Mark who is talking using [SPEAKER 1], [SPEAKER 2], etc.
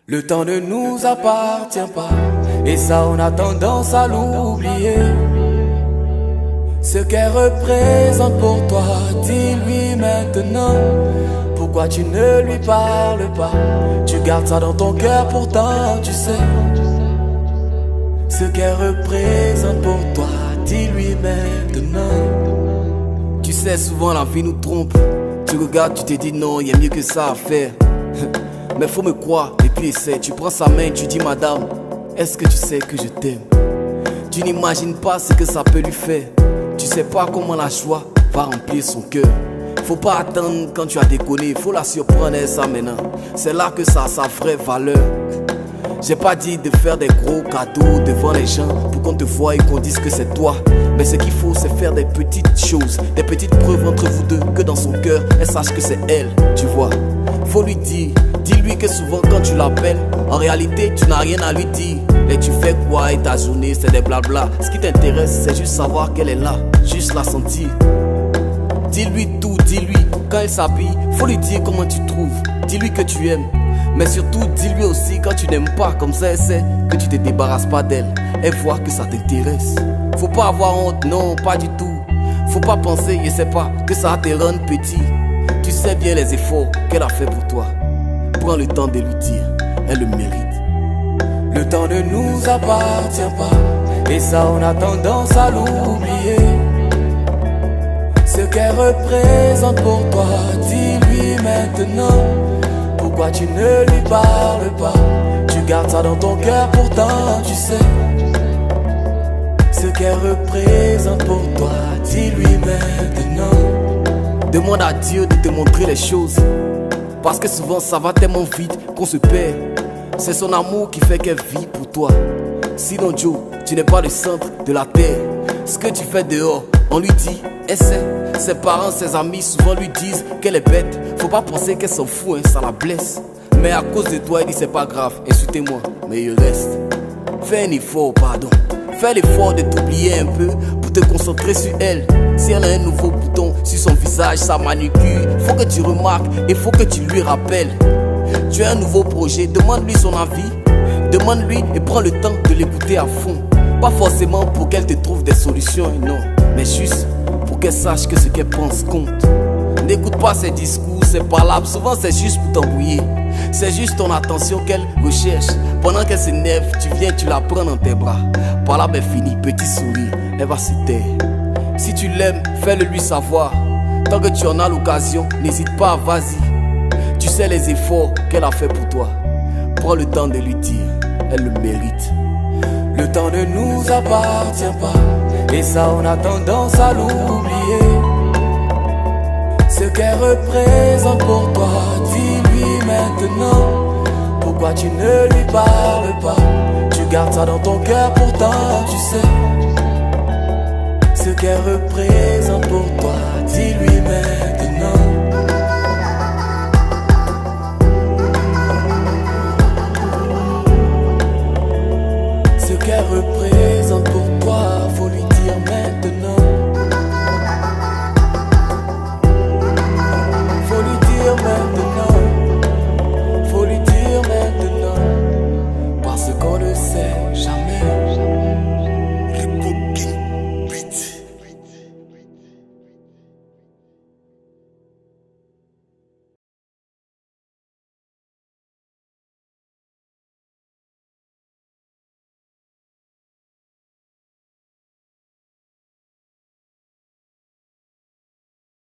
[SPEAKER 1] Le temps ne nous appartient pas, et ça on a tendance à l'oublier. Ce qu'elle représente pour toi, dis-lui maintenant. Pourquoi tu ne lui parles pas? Tu gardes ça dans ton cœur, pourtant tu sais. Ce qu'elle représente pour toi, dis-lui maintenant. Tu sais, souvent la vie nous trompe. Tu regardes, tu te dis non, il y a mieux que ça à faire. Mais faut me croire, et puis essaie. Tu prends sa main, tu dis madame, est-ce que tu sais que je t'aime? Tu n'imagines pas ce que ça peut lui faire. Tu sais pas comment la joie va remplir son cœur. Faut pas attendre quand tu as déconné, faut la surprendre et ça maintenant. C'est là que ça a sa vraie valeur. J'ai pas dit de faire des gros cadeaux devant les gens pour qu'on te voie et qu'on dise que c'est toi. Mais ce qu'il faut, c'est faire des petites choses, des petites preuves entre vous deux, que dans son cœur, elle sache que c'est elle, tu vois. Faut lui dire, dis-lui que souvent quand tu l'appelles, en réalité tu n'as rien à lui dire. Et tu fais quoi et ta journée c'est des blabla. Ce qui t'intéresse c'est juste savoir qu'elle est là, juste la sentir. Dis-lui tout, dis-lui quand elle s'habille, faut lui dire comment tu trouves. Dis-lui que tu aimes, mais surtout dis-lui aussi quand tu n'aimes pas. Comme ça elle sait que tu te débarrasses pas d'elle. Elle voit que ça t'intéresse. Faut pas avoir honte, non pas du tout. Faut pas penser, je sais pas, que ça te rende petit. Tu sais bien les efforts qu'elle a fait pour toi. Prends le temps de lui dire, elle le mérite. Le temps ne nous appartient pas, et ça on a tendance à l'oublier. Ce qu'elle représente pour toi, dis-lui maintenant. Pourquoi tu ne lui parles pas? Tu gardes ça dans ton cœur, pourtant tu sais. Ce qu'elle représente pour toi, dis-lui maintenant. Demande à Dieu de te montrer les choses, parce que souvent ça va tellement vite qu'on se perd. C'est son amour qui fait qu'elle vit pour toi. Sinon Joe, tu n'es pas le centre de la terre. Ce que tu fais dehors, on lui dit, essaie. Ses parents, ses amis souvent lui disent qu'elle est bête. Faut pas penser qu'elle s'en fout, hein, ça la blesse. Mais à cause de toi, elle dit c'est pas grave, insultez-moi, mais il reste. Fais un effort, pardon. Fais l'effort de t'oublier un peu pour te concentrer sur elle. Si elle a un nouveau bouton sur son visage, sa manucure, faut que tu remarques et faut que tu lui rappelles. Tu as un nouveau projet, demande-lui son avis. Demande-lui et prends le temps de l'écouter à fond. Pas forcément pour qu'elle te trouve des solutions, non, mais juste pour qu'elle sache que ce qu'elle pense compte. N'écoute pas ses discours, ses palabres, souvent c'est juste pour t'embrouiller. C'est juste ton attention qu'elle recherche. Pendant qu'elle s'énerve, tu viens, tu la prends dans tes bras. Par là, ben fini, petit sourire, elle va se taire. Si tu l'aimes, fais-le lui savoir. Tant que tu en as l'occasion, n'hésite pas, vas-y. Tu sais les efforts qu'elle a fait pour toi. Prends le temps de lui dire, elle le mérite. Le temps ne nous appartient pas, et ça on a tendance à l'oublier. Ce qu'elle représente pour toi, dis-lui maintenant. Pourquoi tu ne lui parles pas? Tu gardes ça dans ton cœur, pourtant tu sais. Ce qu'elle représente pour toi, dis-lui maintenant.